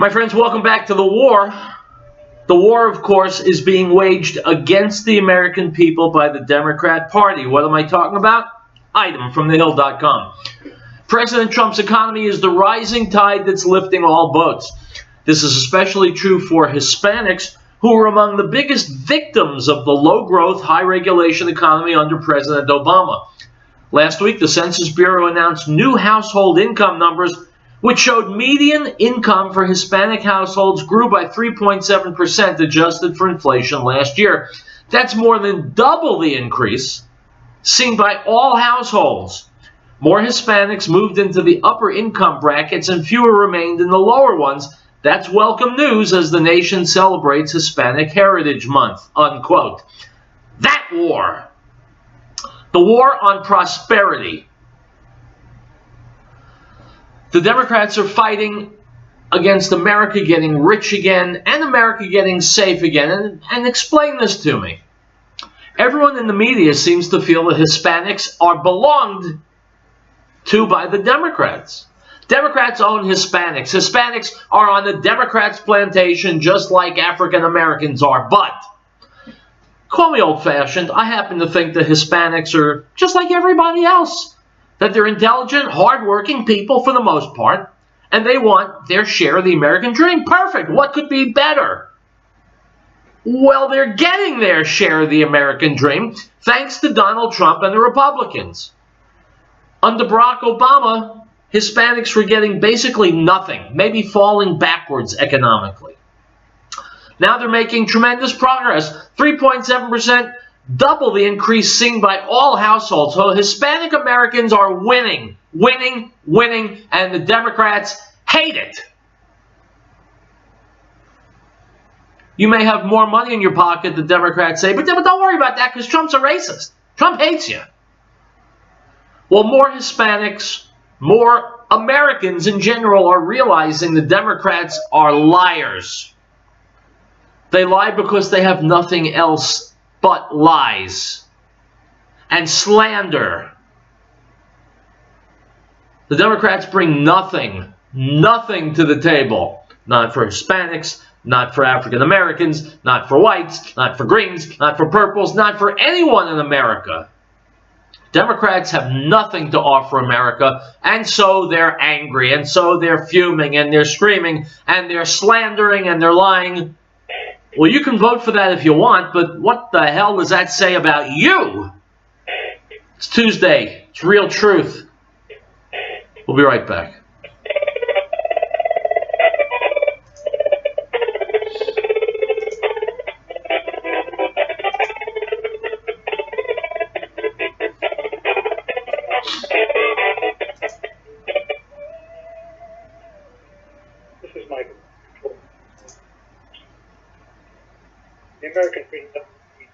My friends, welcome back to the war. The war, of course, is being waged against the American people by the Democrat Party. What am I talking about? Item from thehill.com. President Trump's economy is the rising tide that's lifting all boats. This is especially true for Hispanics, who are among the biggest victims of the low-growth, high-regulation economy under President Obama. Last week, the Census Bureau announced new household income numbers, which showed median income for Hispanic households grew by 3.7% adjusted for inflation last year. That's more than double the increase seen by all households. More Hispanics moved into the upper income brackets and fewer remained in the lower ones. That's welcome news as the nation celebrates Hispanic Heritage Month, unquote. That war, the war on prosperity. The Democrats are fighting against America getting rich again and America getting safe again. And explain this to me. Everyone in the media seems to feel that Hispanics are belonged to by the Democrats. Democrats own Hispanics. Hispanics are on the Democrats' plantation just like African Americans are. But, call me old-fashioned, I happen to think that Hispanics are just like everybody else. That they're intelligent, hard-working people for the most part, and they want their share of the American dream. Perfect. What could be better? Well, they're getting their share of the American dream thanks to Donald Trump and the Republicans. Under Barack Obama, Hispanics were getting basically nothing, maybe falling backwards economically. Now they're making tremendous progress, 3.7%, double the increase seen by all households. So Hispanic Americans are winning, and the Democrats hate it. You may have more money in your pocket, the Democrats say, but don't worry about that because Trump's a racist. Trump hates you. Well, more Hispanics, more Americans in general are realizing the Democrats are liars. They lie because they have nothing else but lies and slander. The Democrats bring nothing to the table. Not for Hispanics, not for African Americans, not for whites, not for greens, not for purples, not for anyone in America. Democrats have nothing to offer America, and so they're angry, and so they're fuming, and they're screaming, and they're slandering, and they're lying. Well, you can vote for that if you want, but what the hell does that say about you? It's Tuesday. It's Real Truth. We'll be right back. The American freedom doesn't need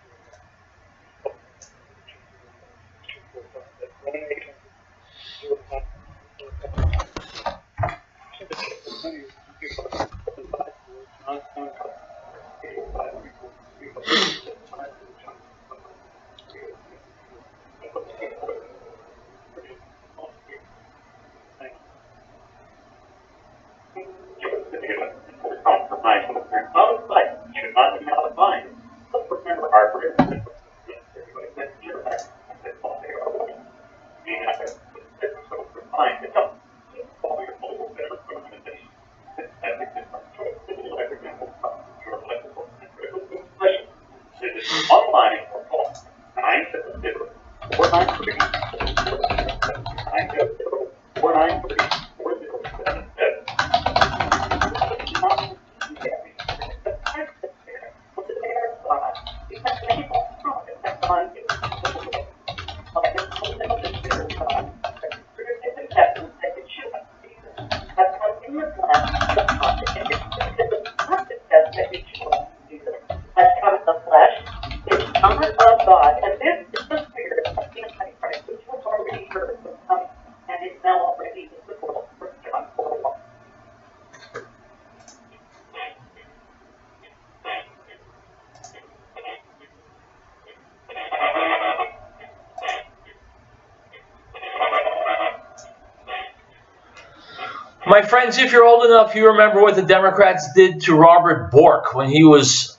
My friends, if you're old enough, you remember what the Democrats did to Robert Bork when he was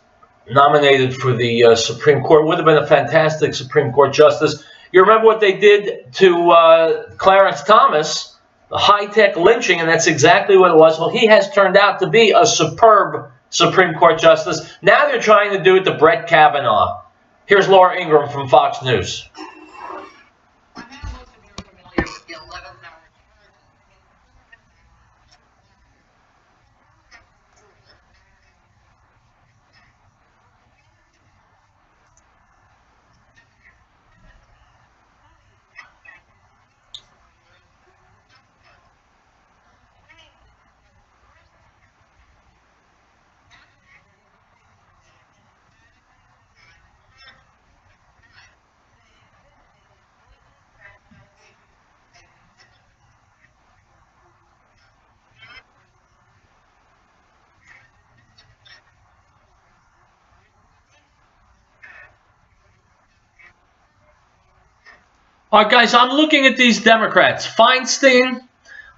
nominated for the Supreme Court. Would have been a fantastic Supreme Court justice. You remember what they did to Clarence Thomas, the high-tech lynching, and that's exactly what it was. Well, he has turned out to be a superb Supreme Court justice. Now they're trying to do it to Brett Kavanaugh. Here's Laura Ingraham from Fox News. All right, guys, I'm looking at these Democrats. Feinstein,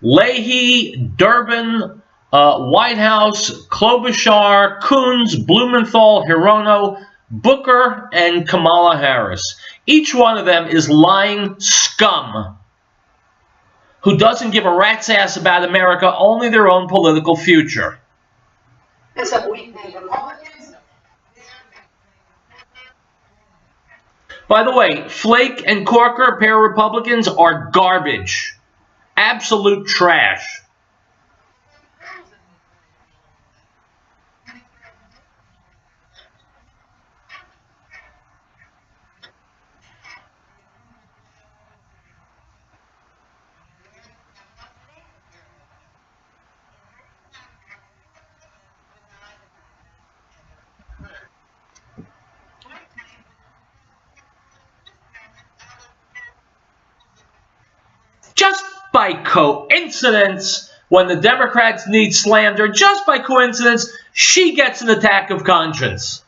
Leahy, Durbin, Whitehouse, Klobuchar, Coons, Blumenthal, Hirono, Booker, and Kamala Harris. Each one of them is lying scum who doesn't give a rat's ass about America, only their own political future. By the way, Flake and Corker, a pair of Republicans, are garbage. Absolute trash. Just by coincidence, when the Democrats need slander, just by coincidence, she gets an attack of conscience.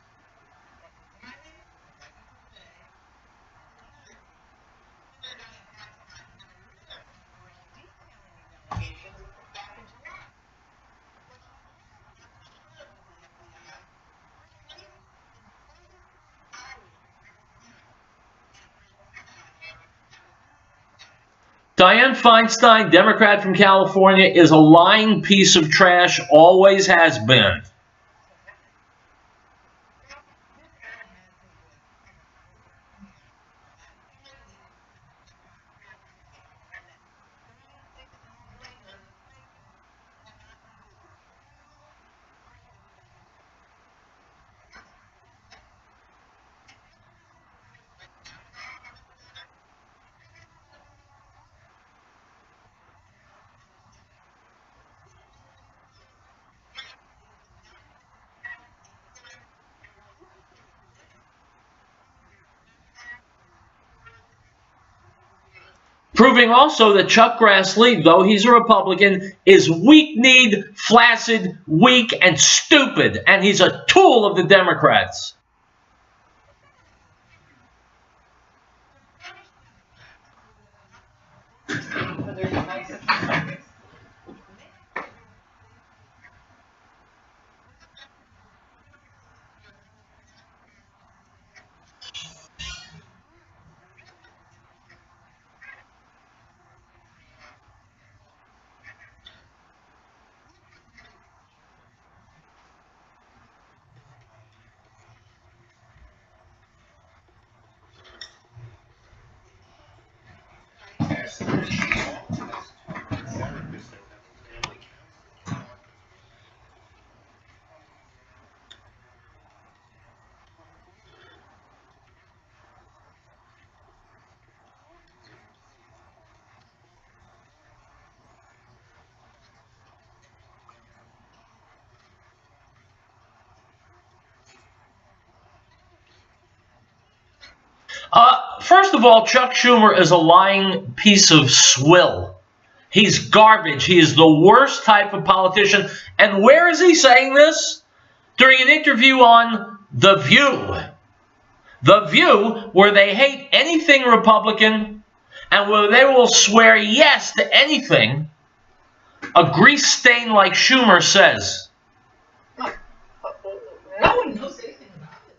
Dianne Feinstein, Democrat from California, is a lying piece of trash, always has been. Proving also that Chuck Grassley, though he's a Republican, is weak-kneed, flaccid, weak, and stupid, and he's a tool of the Democrats. First of all, Chuck Schumer is a lying piece of swill. He's garbage. He is the worst type of politician. And where is he saying this? During an interview on The View. The View, where they hate anything Republican and where they will swear yes to anything. A grease stain like Schumer says. Look, no one knows anything about it.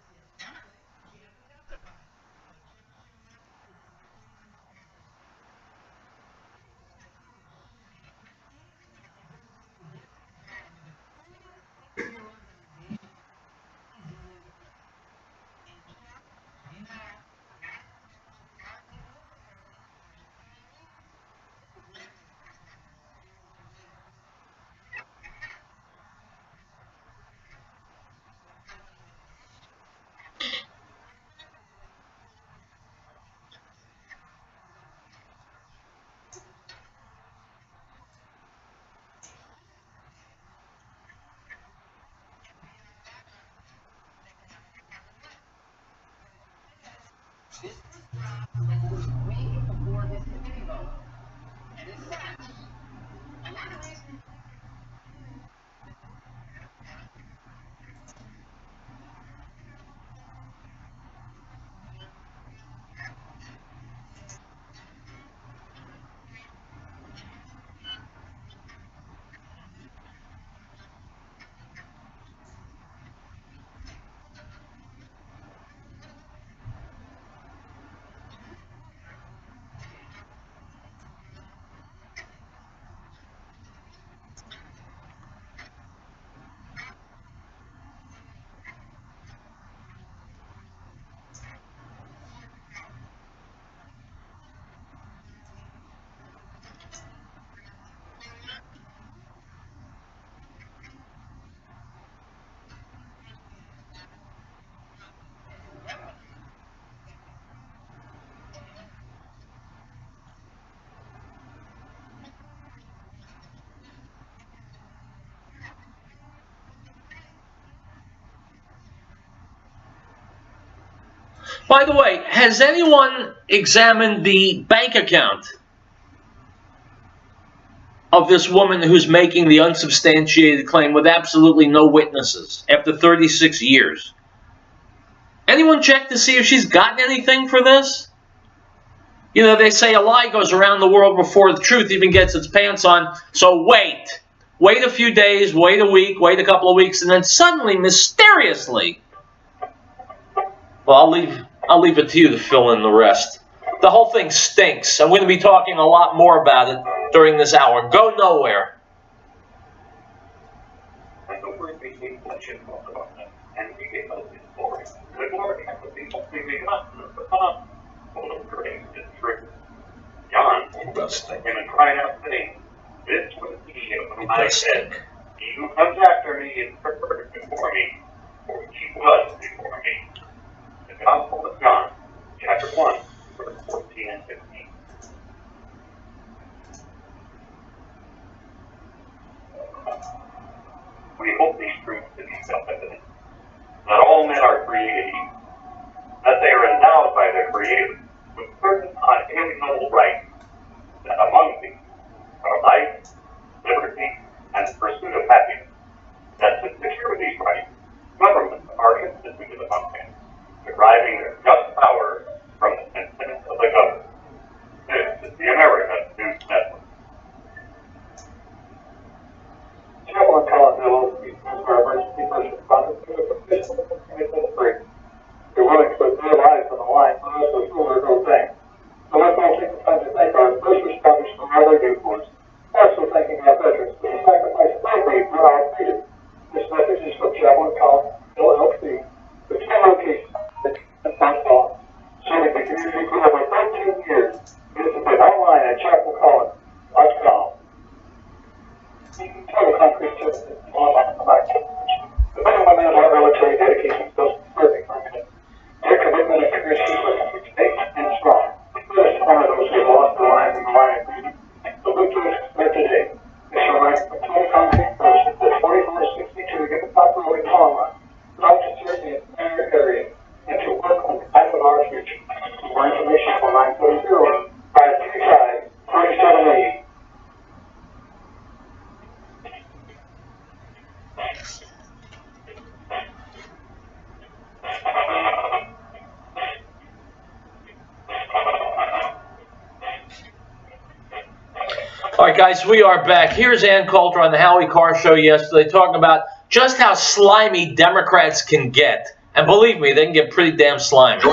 By the way, has anyone examined the bank account of this woman who's making the unsubstantiated claim with absolutely no witnesses after 36 years? Anyone check to see if she's gotten anything for this? You know, they say a lie goes around the world before the truth even gets its pants on. So wait. Wait a few days, wait a week, wait a couple of weeks, and then suddenly, mysteriously, well, I'll leave it to you to fill in the rest. The whole thing stinks. I'm going to be talking a lot more about it during this hour. Go nowhere. It does stink. This was the I said, he who comes after me is preferred before me, for he was before me. The Gospel of John, chapter 1, verse 14 and 15. We hope these truths to be self-evident, that all men are created equal, that they are endowed by their Creator with certain unalienable rights, that among these are life, liberty, and the pursuit of happiness, that to secure these rights, governments are instituted among men, deriving their just power from the consent of the governed. This is the American News Network. Chaplain Colin is our emergency first responders to the official commitment free. They're willing to put their lives on the line for us to do their whole thing. So let's all take the time to thank our first responders for all they do for us. Also thanking our veterans for the sacrifice they made for our freedom. This message is from Chaplain Colin, LLC, with 10 locations in St. Paul, serving the community for over 13 years. Visit them online at chaplaincolin.com. Total concrete services online collection. The men and women of our military dedicate themselves to serving our men. Their commitment and courage are safe and strong. Let us honor those who lost their lives in the line of duty. The victory is here today. This reminds me of Total Concrete Services at 4462 get the top road in Conroe. Proud to serve the entire area and to work on behalf of our future. For more information, call 940 535 4780. All right, guys, we are back. Here's Ann Coulter on the Howie Carr Show yesterday talking about just how slimy Democrats can get. And believe me, they can get pretty damn slimy.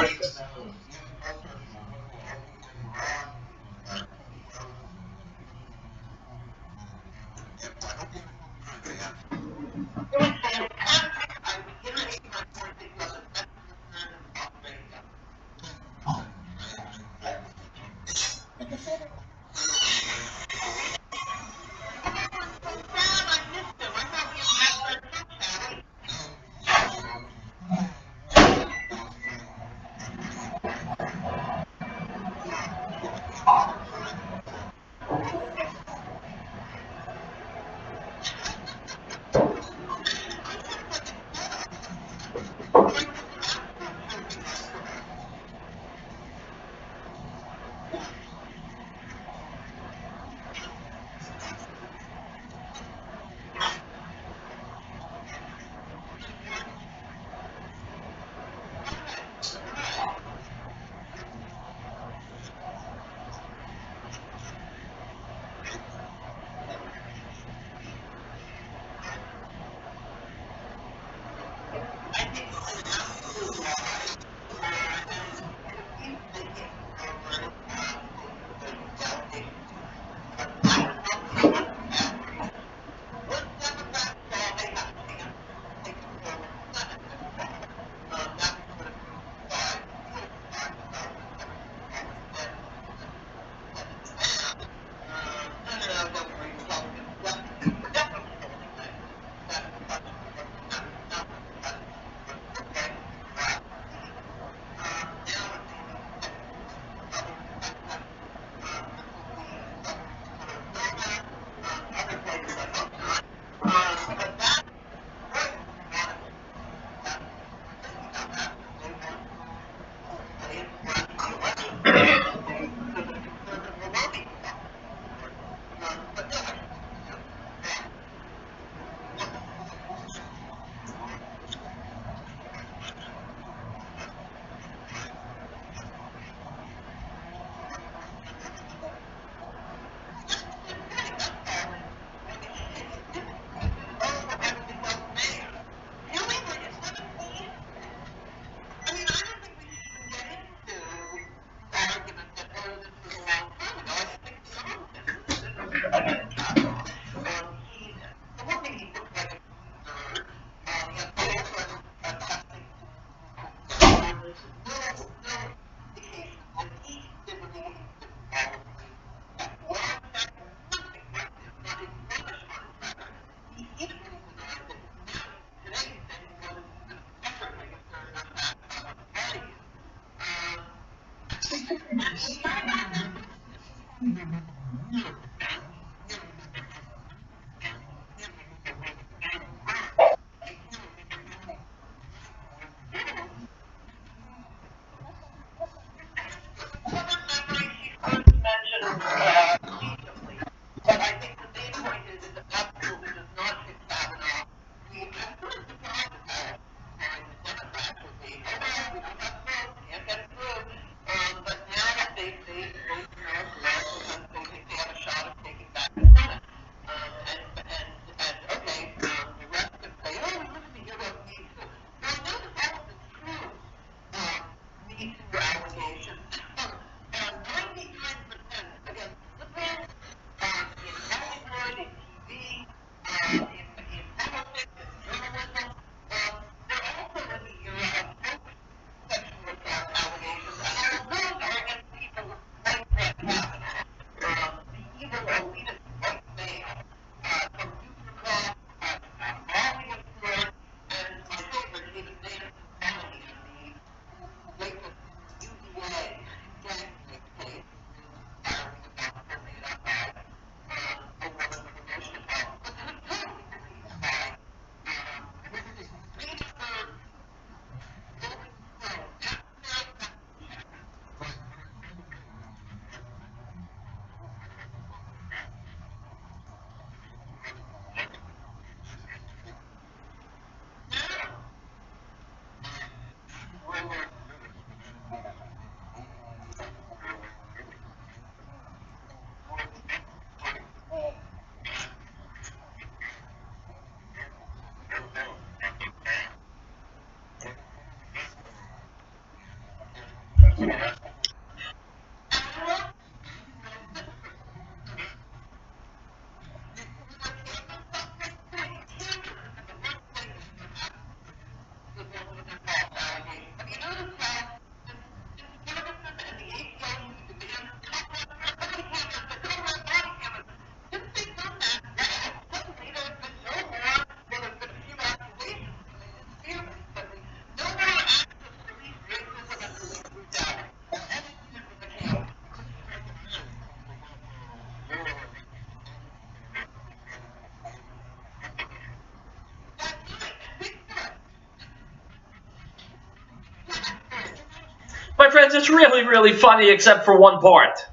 My friends, it's really, really funny except for one part.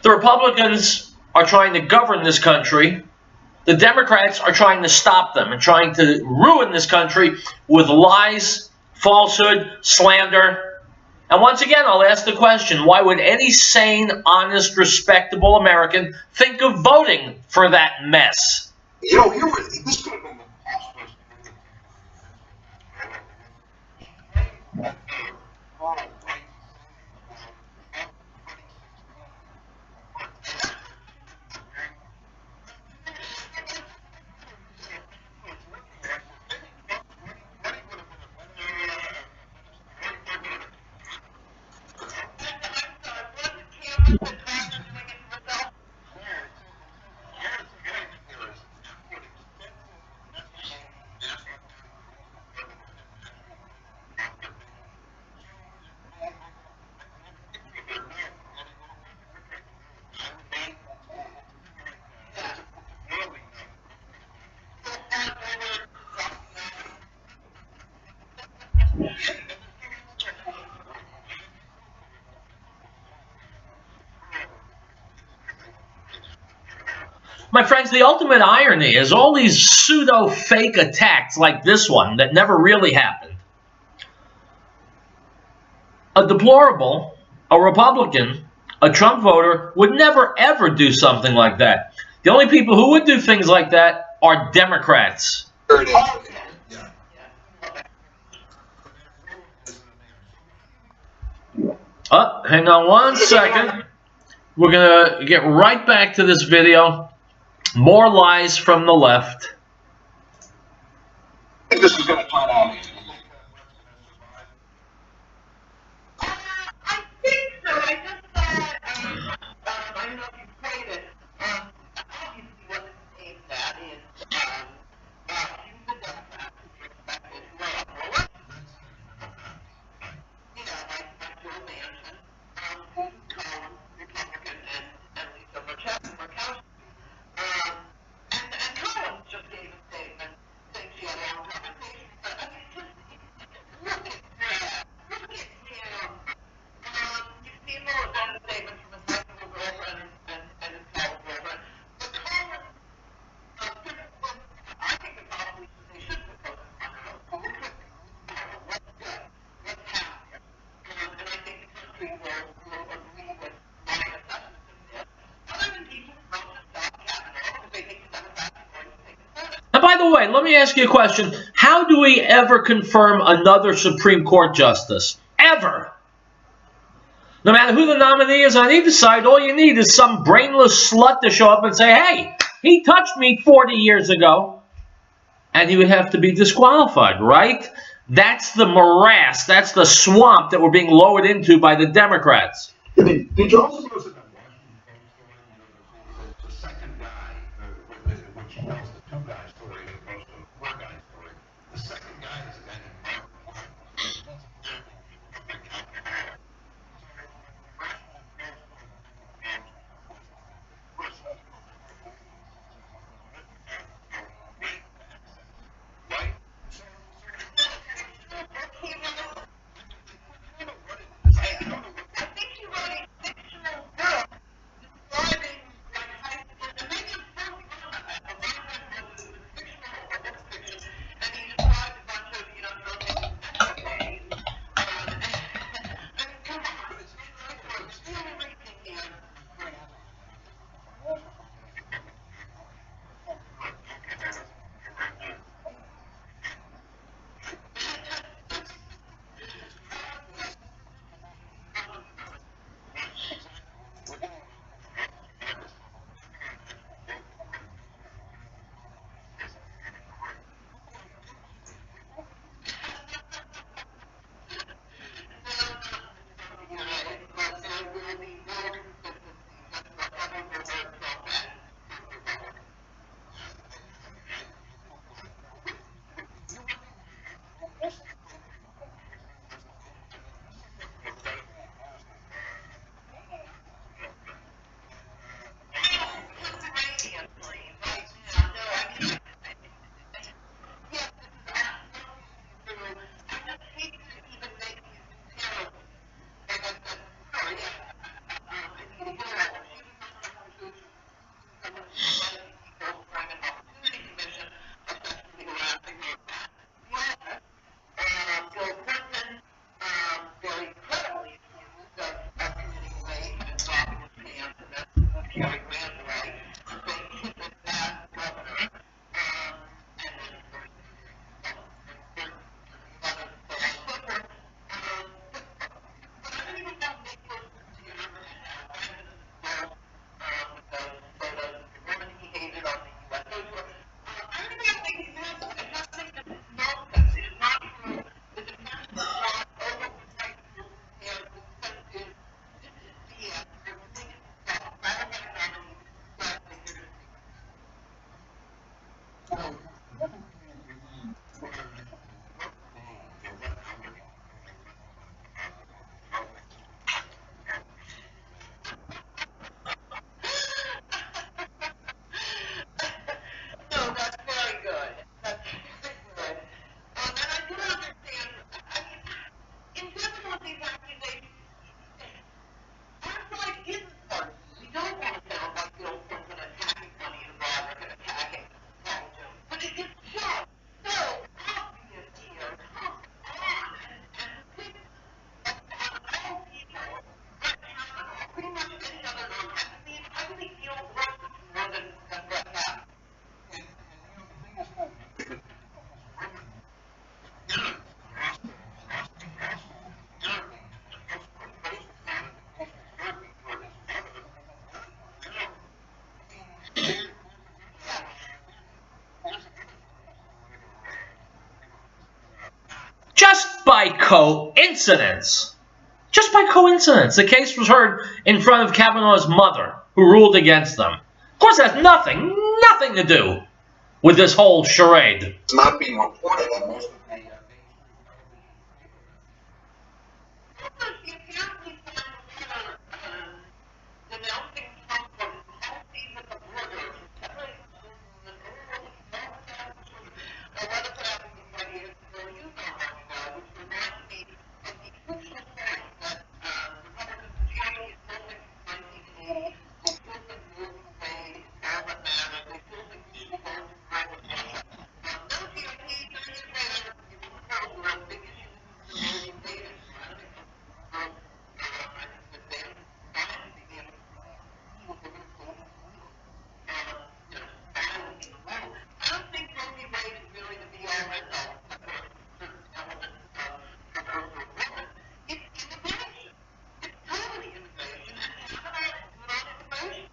The Republicans are trying to govern this country. The Democrats are trying to stop them and trying to ruin this country with lies, falsehood, slander. And once again, I'll ask the question, why would any sane, honest, respectable American think of voting for that mess? You know, this could have been the My friends, the ultimate irony is all these pseudo-fake attacks like this one that never really happened. A deplorable, a Republican, a Trump voter would never ever do something like that. The only people who would do things like that are Democrats. Oh, hang on one second. We're going to get right back to this video. More lies from the left. I think this is going to turn out. I think so. I just thought, I don't know if you played it. Obviously, what it's aimed at is, use the Democrats who expected lower, you know, like Joe Manchin, Susan Collins, Republican, and Lisa Murkowski. And Collins just gave a statement saying she had a long conversation. But I mean, just look at Brett. Look at him. You've seen more of that statement from his high school girlfriend and his college girlfriend. But Collins, I think the policy they should be focused on now. What's good? What's happening? And I think the country will agree with my assessment of this. Other than people vote to stop Kavanaugh because they think the Democrats are going to take the Senate. And by the way, let me ask you a question. How do we ever confirm another Supreme Court justice? Ever. No matter who the nominee is on either side, all you need is some brainless slut to show up and say, hey, he touched me 40 years ago. And he would have to be disqualified, right? That's the morass. That's the swamp that we're being lowered into by the Democrats. Did you also notice that the second guy, which tells the two-guy story as opposed to the four-guy story, the second guy is a guy named I think he wrote a fictional book by coincidence, the case was heard in front of Kavanaugh's mother, who ruled against them. Of course, that has nothing to do with this whole charade. It's not being reported on most of the mainstream television. Denouncing Trump for his policies at the border, which reminds me of the crucial point that Republicans Jerry is holding in 1980. They still think Roe v. Wade is all that matters. They still think we should go to private Russia. No GOP, 30 years later, you can tell there are big issues with the Roe v. Wade issue. I think that Dan Biden began he was a little close to battling in the world. I don't think Roe v. Wade is really the be-all, end-all for certain elements of women. It's innovation. It's totally innovation, and Kavanaugh is not innovation.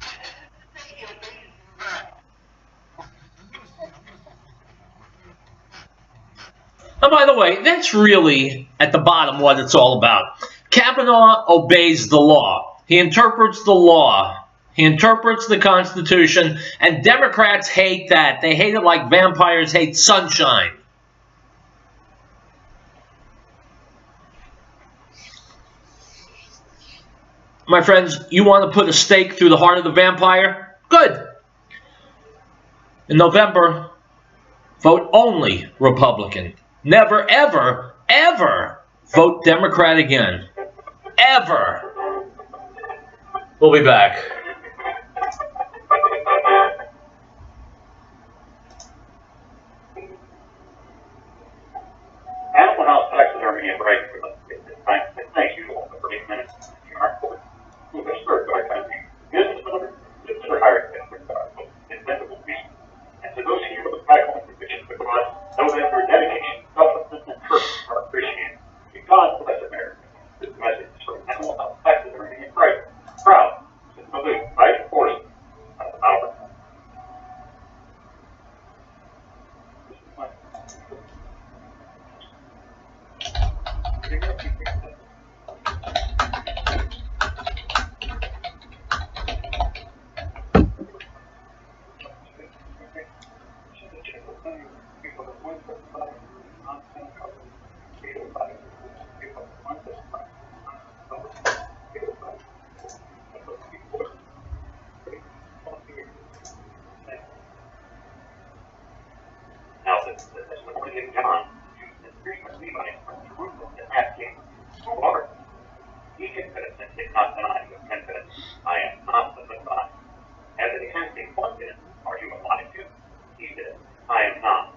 I have to say he obeys the right. And by the way, that's really, at the bottom, what it's all about. Kavanaugh obeys the law. He interprets the law. He interprets the Constitution, and Democrats hate that. They hate it like vampires hate sunshine. My friends, you want to put a stake through the heart of the vampire? Good. In November, vote only Republican. Never, ever, ever vote Democrat again. Ever. We'll be back. Animal House taxidermy and break for the thank you for 8 minutes. You aren't for the spirit of our country. Business owner, it's for hiring inventable beast. And to those here with back home traditions of God, know that their dedication, selflessness, and courage are appreciated. May God bless America. This message is from Animal House taxidermy and break. Proud to salute right force of our. Now, this Napoleon John used his frequent Levite from Jerusalem to ask him, who are you? He confessed and did not deny his confession, I am not the Messiah. As it has been questioned, are you alive too? He said, I am not.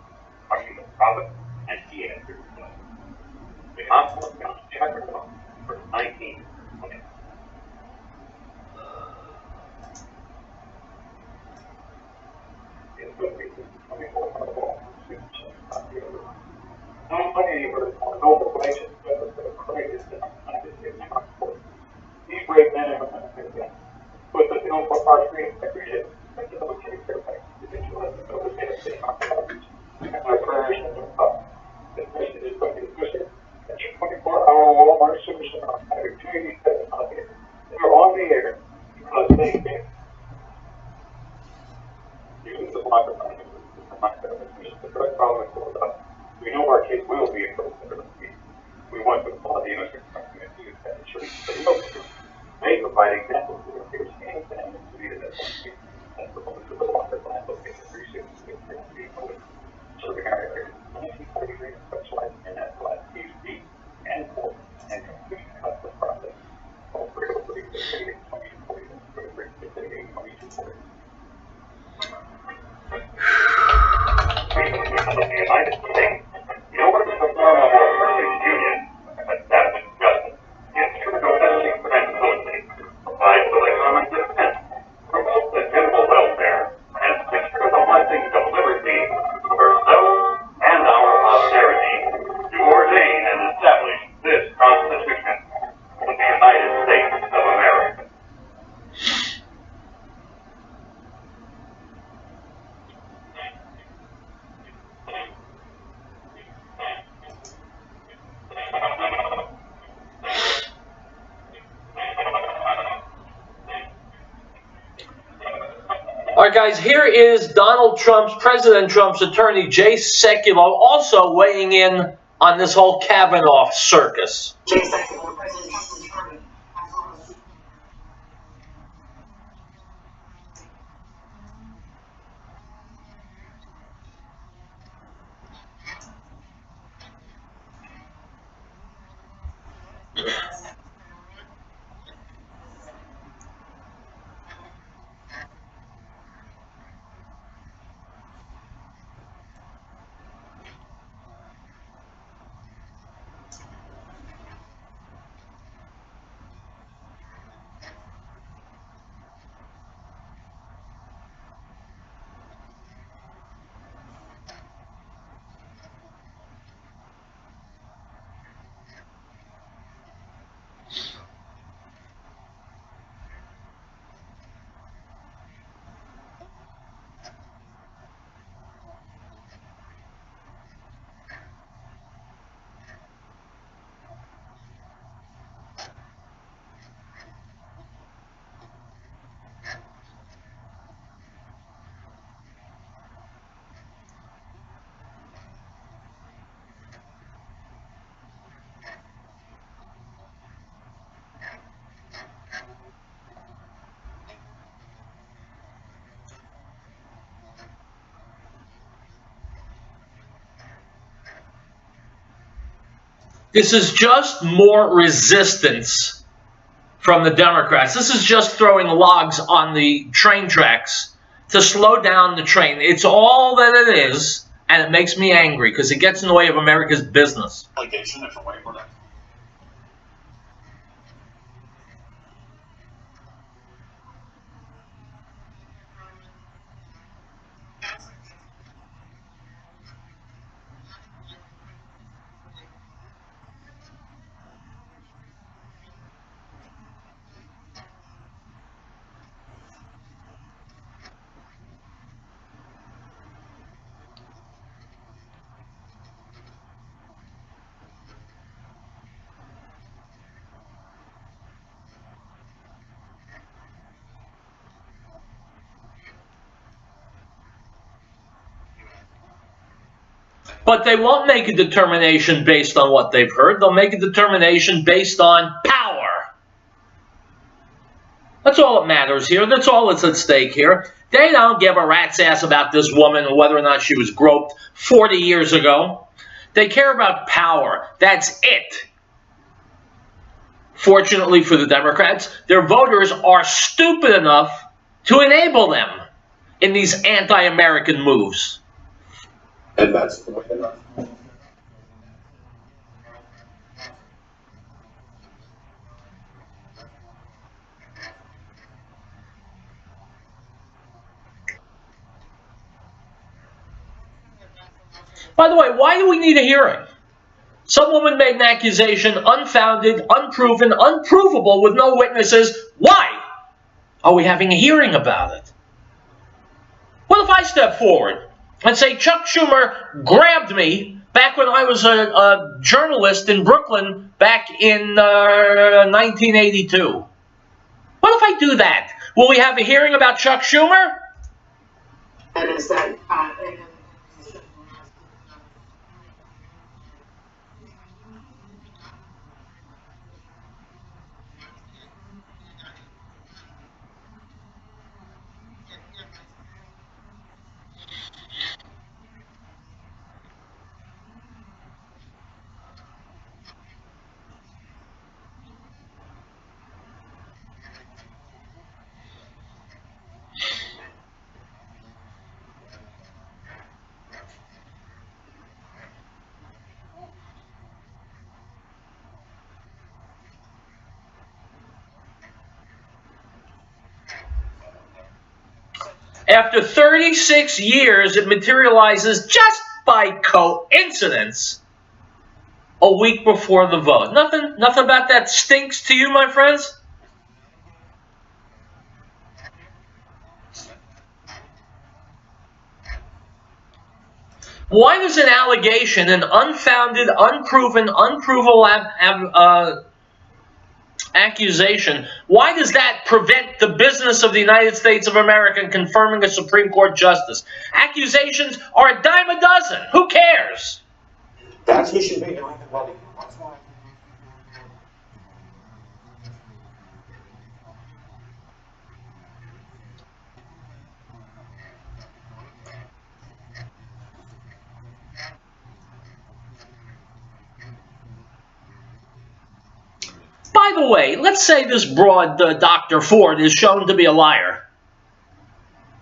Are you the prophet? And he answered, no. The Gospel of John, chapter 1, verse 19. These brave men and women put the film for our freedom every day. My prayers and their thoughts. The mission is going to be pushing. 24-hour Walmart superstar opportunity that is out there. They're on the air because they can. Using the block of money, the drug problem is closed up. We know our case will be approved. We want to applaud the innocent community that insurance is the they provide examples of their standing and included as one and proposed to the water plant located 360 serving our area. 1943 specialized in that class PhD and court and complete custom process right, guys, here is President Trump's attorney, Jay Sekulow, also weighing in on this whole Kavanaugh circus. Jay Sekulow, President Trump's attorney. This is just more resistance from the Democrats. This is just throwing logs on the train tracks to slow down the train. It's all that it is, and it makes me angry because it gets in the way of America's business. Allegation if a way for that. But they won't make a determination based on what they've heard. They'll make a determination based on power. That's all that matters here. That's all that's at stake here. They don't give a rat's ass about this woman and whether or not she was groped 40 years ago. They care about power. That's it. Fortunately for the Democrats, their voters are stupid enough to enable them in these anti-American moves. And that's the way that By the way, why do we need a hearing? Some woman made an accusation, unfounded, unproven, unprovable, with no witnesses. Why are we having a hearing about it? What if I step forward and say Chuck Schumer grabbed me back when I was a journalist in Brooklyn back in 1982? What if I do that? Will we have a hearing about Chuck Schumer? and is that After 36 years, it materializes just by coincidence a week before the vote. Nothing about that stinks to you, my friends? Why does an allegation, an unfounded, unproven, unprovable accusation, why does that prevent the business of the United States of America in confirming a Supreme Court justice? Accusations are a dime a dozen. Who cares? That's who should be doing the voting. By the way, let's say this broad, Dr. Ford, is shown to be a liar,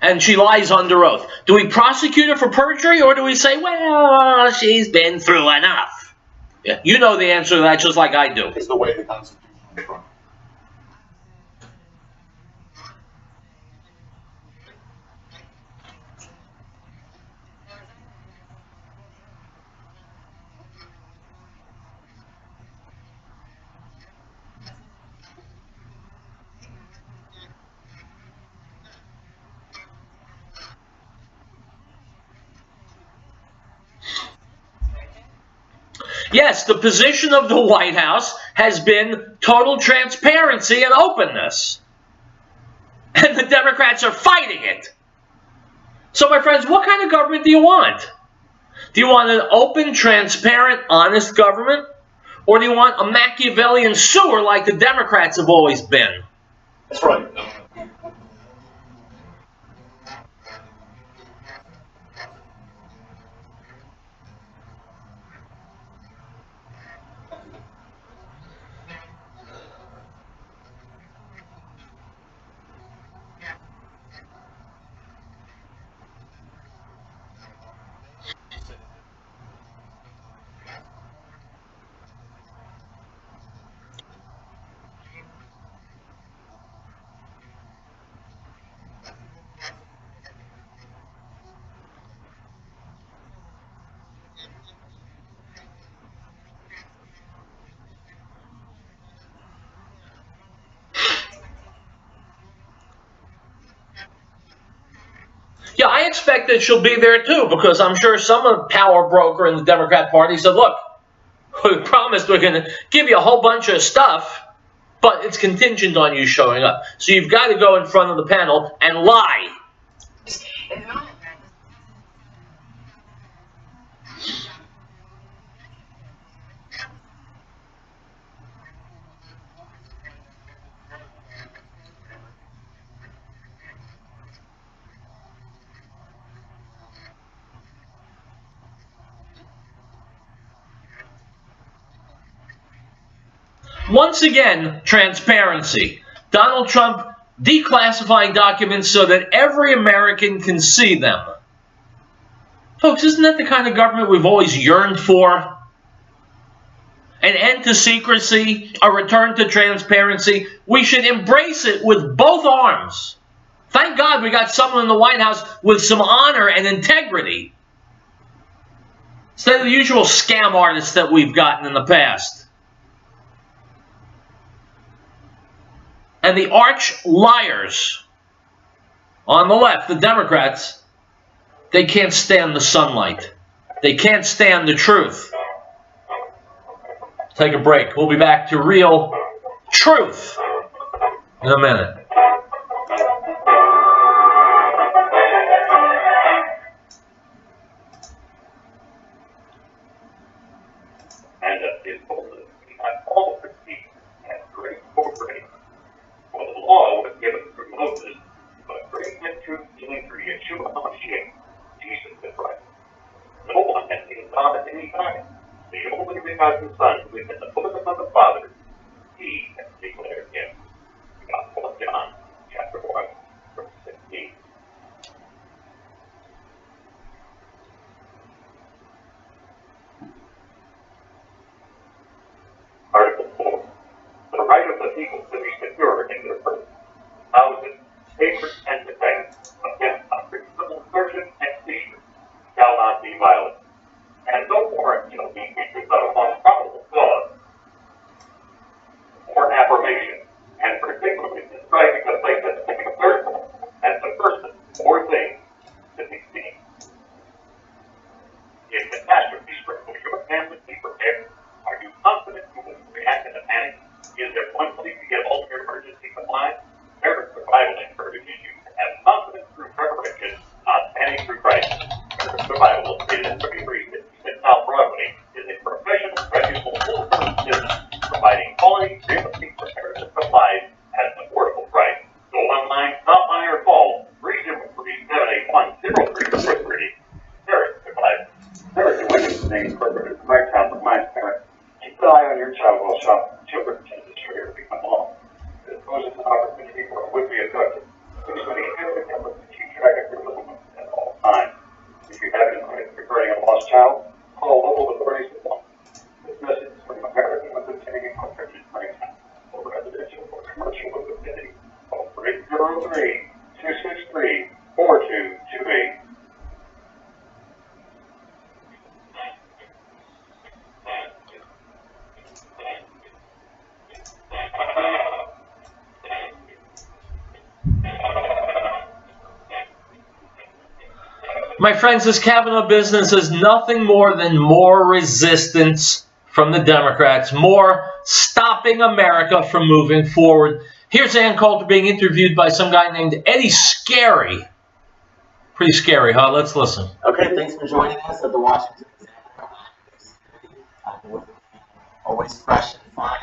and she lies under oath. Do we prosecute her for perjury, or do we say, well, she's been through enough? Yeah, you know the answer to that just like I do. It's the way the Constitution is run. Yes, the position of the White House has been total transparency and openness. And the Democrats are fighting it. So, my friends, what kind of government do you want? Do you want an open, transparent, honest government? Or do you want a Machiavellian sewer like the Democrats have always been? That's right. Yeah, I expect that she'll be there too, because I'm sure some power broker in the Democrat Party said, look, we promised we're going to give you a whole bunch of stuff, but it's contingent on you showing up. So you've got to go in front of the panel and lie. Once again, transparency. Donald Trump declassifying documents so that every American can see them. Folks, isn't that the kind of government we've always yearned for? An end to secrecy, a return to transparency. We should embrace it with both arms. Thank God we got someone in the White House with some honor and integrity, instead of the usual scam artists that we've gotten in the past. And the arch liars on the left, the Democrats, they can't stand the sunlight. They can't stand the truth. Take a break. We'll be back to real truth in a minute. And it all the and great corporations. For the law was given through Moses, but grace and truth came through Yeshua HaMashiach, Jesus the Christ. No one has seen God at any time. The only begotten Son, who is in the bosom of the Father, he has declared him. Gospel of John, chapter 1, verse 16. Article 4. The right of the people to be secure in their person, houses, papers, and defense against unreasonable searches and seizures shall not be violent, and no warrant shall be issued but upon probable cause or affirmation, company is a professional, reputable, full-service business providing quality real estate repairs and supplies at an affordable price. Sold online, stop by or call 303-781-0333. Derek Survive. Derek Survive name incorporated from my town with my parents. Keep an eye on your child while shopping. Children's industry or become law. This poses an opportunity for a would-be abducted. Anybody has the temper to keep track of your little ones at all times. If you have inquiries regarding a lost child, call local authorities at once. This message is from American with obtaining incorporated my town for residential or commercial with affinity. Call 303-263-4228. My friends, this Kavanaugh business is nothing more than more resistance from the Democrats, more stopping America from moving forward. Here's Ann Coulter being interviewed by some guy named Eddie Scary. Pretty scary, huh? Let's listen. Okay, thanks for joining us at the Washington Examiner. Always fresh and fun.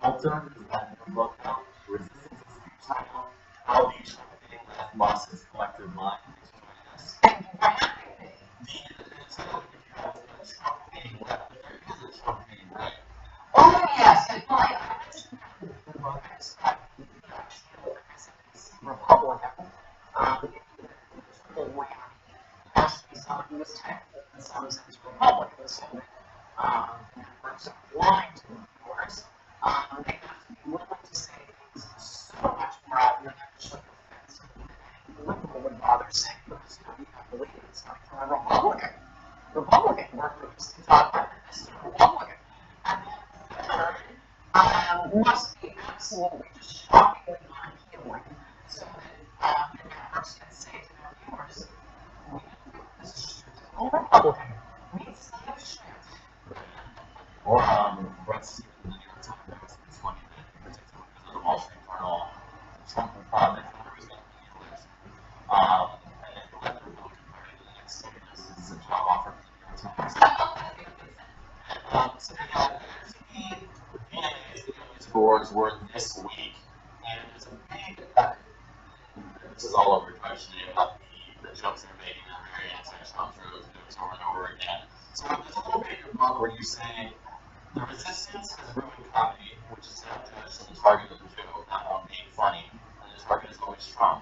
Ann Coulter, who's got a new book out, Resistance is Futile, How the Trumpeting Left Lost Its Collective Mind. Thanks for joining us. Oh, yes, and I Republican. Has to be someone who is technical in some sense Republican, so members are lying to them, of course. They have to be willing to say things so much more outrageously offensive than any liberal would bother saying, because you have to believe it's not from a Republican. Republican workers can talk about this to a Republican. And then third, must be absolutely just shockingly unappealing, so that networks can say to their viewers, this is just a Republican. Means that shit. Or Brett Kavanaugh in the New York Times, that was funny, particularly because of the Wall Street Journal, Trump that Hillary was going to be elected. And then the other Republican Party, the next thing is a job offer from the New York Times. So the VNA's scores were this week, and there's a big, this is all over Twitter about the jokes they're making on very anti-Trump jokes over and over again. So there's a little bit in your book where you say, the resistance has ruined comedy, which is not just the target of the joke, not on being funny, and the target is always Trump.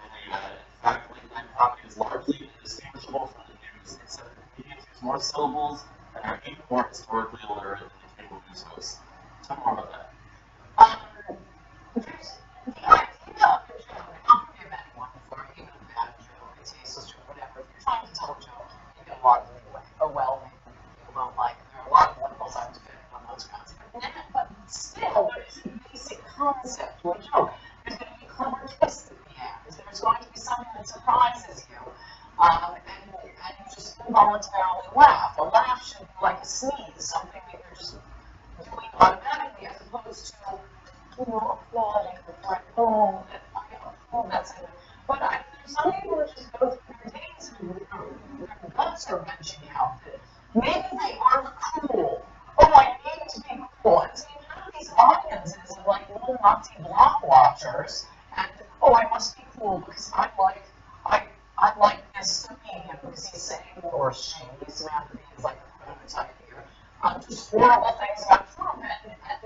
And then you add, in fact, late-night comedy is largely indistinguishable from the news, except that comedians use more syllables and are even more historically illiterate than the cable news hosts. Tell me more about that. There's the idea of the joke, and I'll forgive anyone for even a bad joke, a tasteless joke, whatever. If you're trying to tell a joke, you get a lot of leeway. Oh, well, maybe people don't like it. There are a lot of liberals out there on those grounds. But still, there is a basic concept to a joke. There's going to be clever twists at the end. There's going to be something that surprises you. And you just involuntarily laugh. A laugh should be like a sneeze, something that you're just doing automatically, as opposed to, applauding like, oh, that's it. But there's some people who just go through their days and their guts are wrenching out. Maybe they aren't cool. Oh, I need to be cool. And so you have these audiences of like little Nazi block watchers, and oh, I must be cool because I like this comedian because he's saying, or she, he's around to be like a prototype here, just horrible things about Trump,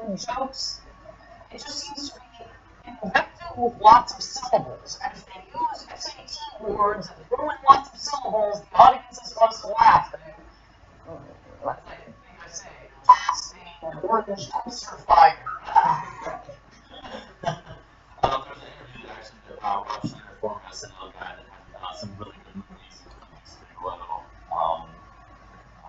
and jokes, it just seems to be invective with lots of syllables, and if they use SAT words and throw in lots of syllables, the audience is supposed to laugh. Like I say, orange dumpster fire. There was an interview that actually Rob Schneider, former SNL guy, that had some really good movies in 2012. I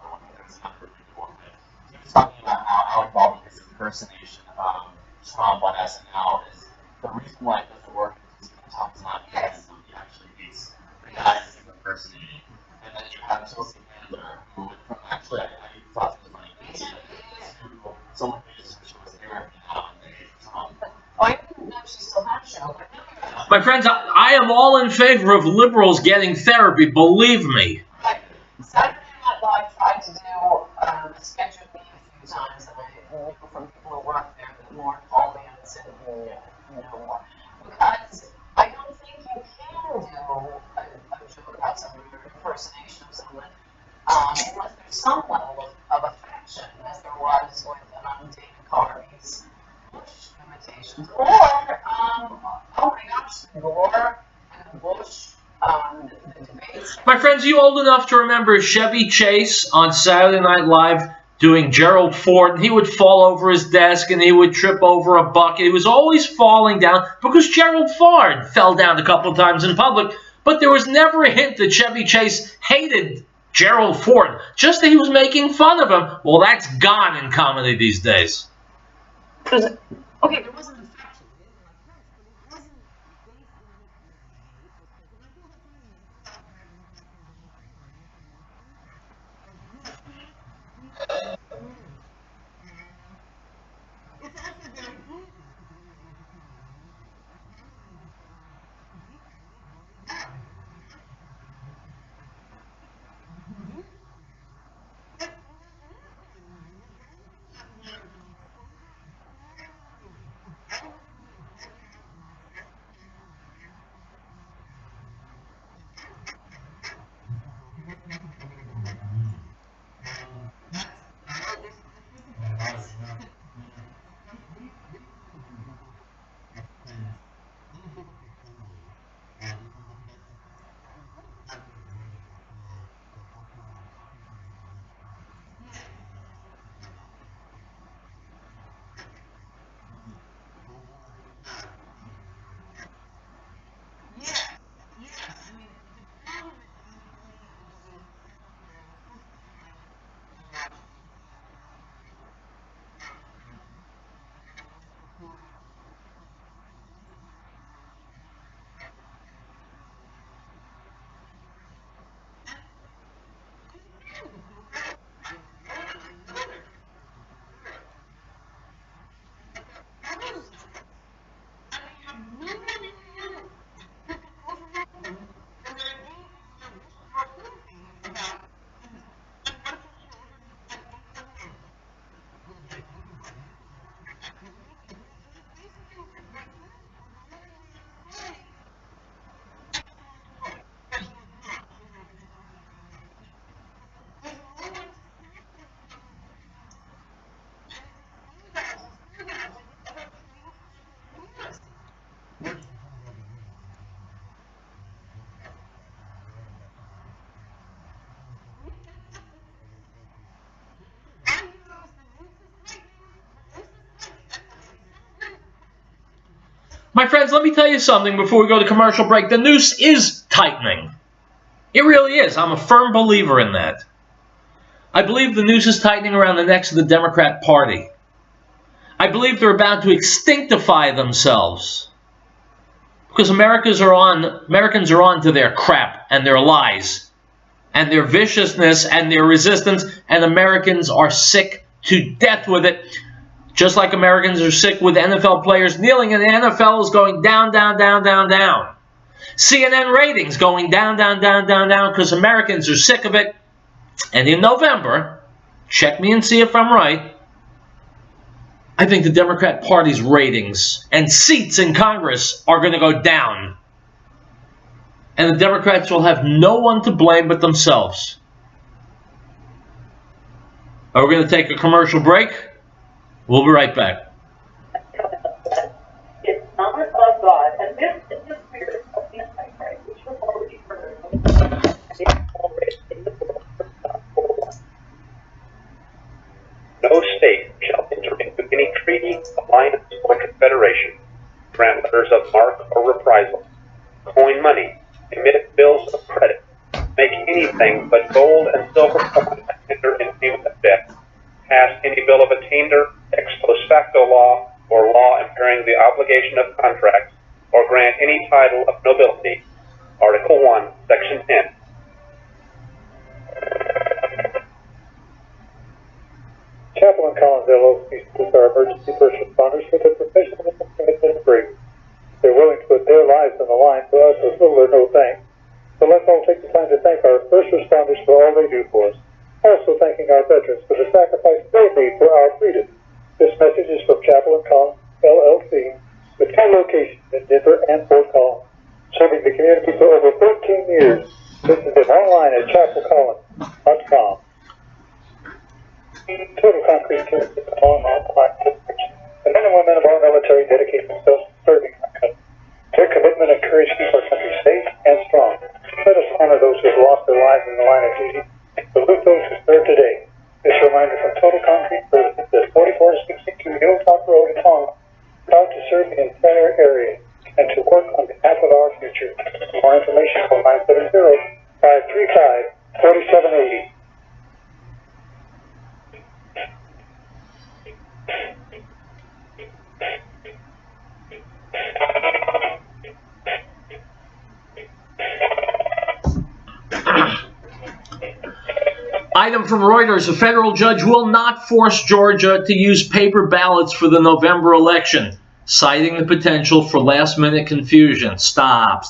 don't know, it's not a really good one, but he was talking about how Alec Baldwin's impersonation of Trump on SNL is the reason why it doesn't work is because Trump's not getting who he actually is. The guy is impersonating. And then you have Chelsea Handler, who actually I thought it was funny. Someone who just shows Eric now and they Trump. Oh, I didn't know she still had a show. My friends, I am all in favor of liberals getting therapy, believe me. Saturday Night Live tried to do was with David Carney's Bush imitations. Or, oh my gosh, Gore and Bush, the debates. My friends, are you old enough to remember Chevy Chase on Saturday Night Live doing Gerald Ford? And he would fall over his desk and he would trip over a bucket. He was always falling down because Gerald Ford fell down a couple of times in public. But there was never a hint that Chevy Chase hated Gerald Ford, just that he was making fun of him. Well, that's gone in comedy these days. Okay, there wasn't an affection. My friends, let me tell you something before we go to commercial break. The noose is tightening. It really is. I'm a firm believer in that. I believe the noose is tightening around the necks of the Democrat Party. I believe they're about to extinctify themselves. Because Americans are on to their crap and their lies and their viciousness and their resistance, and Americans are sick to death with it. Just like Americans are sick with NFL players kneeling, and the NFL is going down, down, down, down, down. CNN ratings going down, down, down, down, down, because Americans are sick of it. And in November, check me and see if I'm right, I think the Democrat Party's ratings and seats in Congress are going to go down. And the Democrats will have no one to blame but themselves. Are we going to take a commercial break? We'll be right back. It's not of God, and this is the spirit of the Antichrist, which was already heard. No state shall enter into any treaty, alliance, or confederation, grant letters of marque or reprisal, coin money, emit bills of credit, make anything but gold and silver coin a tender in payment of debt, pass any bill of attainder, ex post facto law, or law impairing the obligation of contracts, or grant any title of nobility. Article 1, Section 10. Chaplain Collinsville is our emergency first responders for their professional commitment and free. They're willing to put their lives on the line for us as little or no thanks. So let's all take the time to thank our first responders for all they do for us. Also thanking our veterans for the sacrifice they made for our freedom. This message is from Chaplain Collins, LLC, with 10 locations in Denver and Fort Collins, serving the community for over 13 years. Visit them online at chapelcollins.com. total concrete care to all non-compliant districts. The men and women of our military dedicate themselves to serving our country. Their commitment and courage keep our country safe and strong. Let us honor those who have lost their lives in the line of duty and salute those who serve today. This reminder from Total Concrete Services, 44 to 62 Hilltop Road in Tonga, proud to serve the entire area and to work on behalf of our future. For more information, call 970-535-4780. Item from Reuters, a federal judge will not force Georgia to use paper ballots for the November election, citing the potential for last-minute confusion. Stop.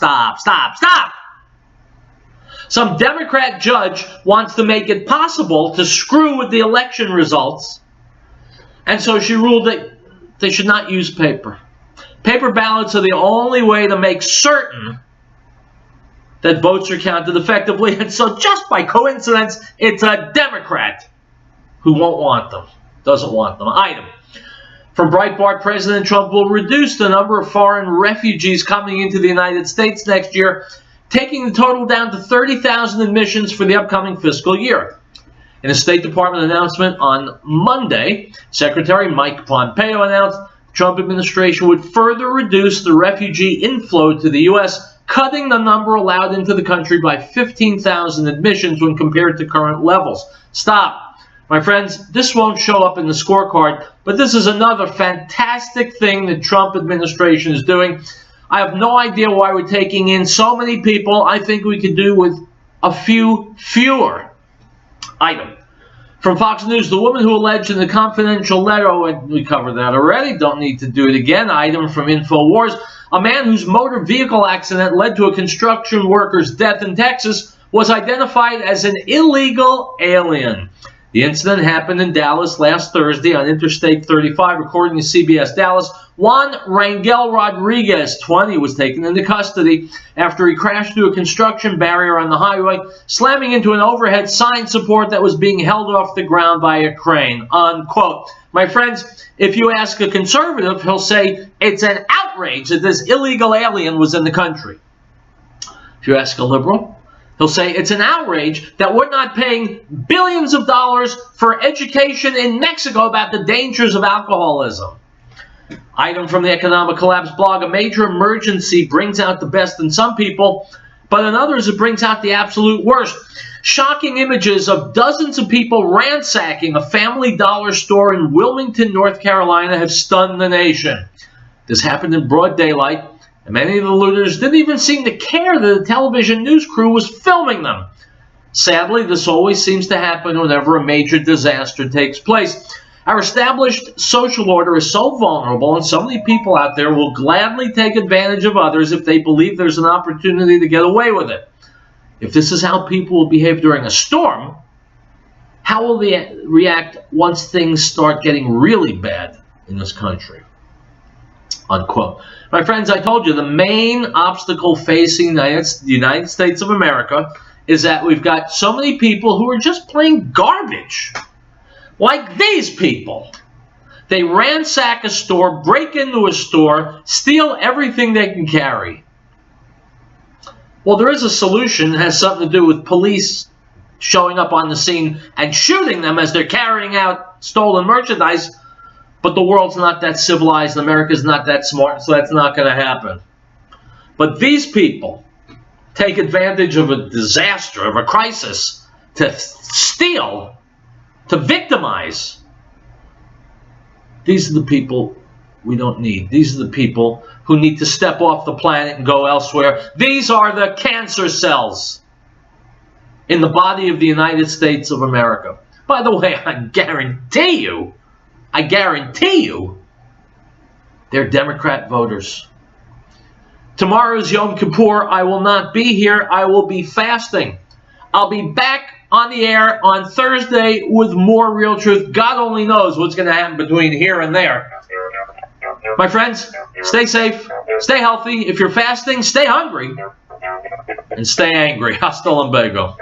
Some Democrat judge wants to make it possible to screw with the election results, and so she ruled that they should not use paper. Paper ballots are the only way to make certain that votes are counted effectively, and so just by coincidence, it's a Democrat who won't want them, doesn't want them. Item from Breitbart, President Trump will reduce the number of foreign refugees coming into the United States next year, taking the total down to 30,000 admissions for the upcoming fiscal year. In a State Department announcement on Monday, Secretary Mike Pompeo announced the Trump administration would further reduce the refugee inflow to the U.S., cutting the number allowed into the country by 15,000 admissions when compared to current levels. Stop. My friends, this won't show up in the scorecard, but this is another fantastic thing the Trump administration is doing. I have no idea why we're taking in so many people. I think we could do with a few fewer. Item from Fox News, the woman who alleged in the confidential letter, we covered that already, don't need to do it again. Item from InfoWars, a man whose motor vehicle accident led to a construction worker's death in Texas was identified as an illegal alien. The incident happened in Dallas last Thursday on Interstate 35. According to CBS Dallas, Juan Rangel Rodriguez, 20, was taken into custody after he crashed through a construction barrier on the highway, slamming into an overhead sign support that was being held off the ground by a crane, unquote. My friends, if you ask a conservative, he'll say it's an outrage that this illegal alien was in the country. If you ask a liberal, he'll say it's an outrage that we're not paying billions of dollars for education in Mexico about the dangers of alcoholism. Item from the Economic Collapse blog, a major emergency brings out the best in some people, but in others it brings out the absolute worst. Shocking images of dozens of people ransacking a Family Dollar store in Wilmington, North Carolina have stunned the nation. This happened in broad daylight, and many of the looters didn't even seem to care that the television news crew was filming them. Sadly, this always seems to happen whenever a major disaster takes place. Our established social order is so vulnerable, and so many people out there will gladly take advantage of others if they believe there's an opportunity to get away with it. If this is how people will behave during a storm, how will they react once things start getting really bad in this country? Unquote. My friends, I told you the main obstacle facing the United States of America is that we've got so many people who are just plain garbage. Like these people. They ransack a store, break into a store, steal everything they can carry. Well, there is a solution. It has something to do with police showing up on the scene and shooting them as they're carrying out stolen merchandise. But the world's not that civilized. America's not that smart, so that's not going to happen. But these people take advantage of a disaster, of a crisis, to steal, to victimize. These are the people we don't need. These are the people who need to step off the planet and go elsewhere. These are the cancer cells in the body of the United States of America. By the way, I guarantee you, they're Democrat voters. Tomorrow's Yom Kippur. I will not be here. I will be fasting. I'll be back on the air on Thursday with more Real Truth. God only knows what's going to happen between here and there. My friends, stay safe, stay healthy. If you're fasting, stay hungry, and stay angry. Hasta luego.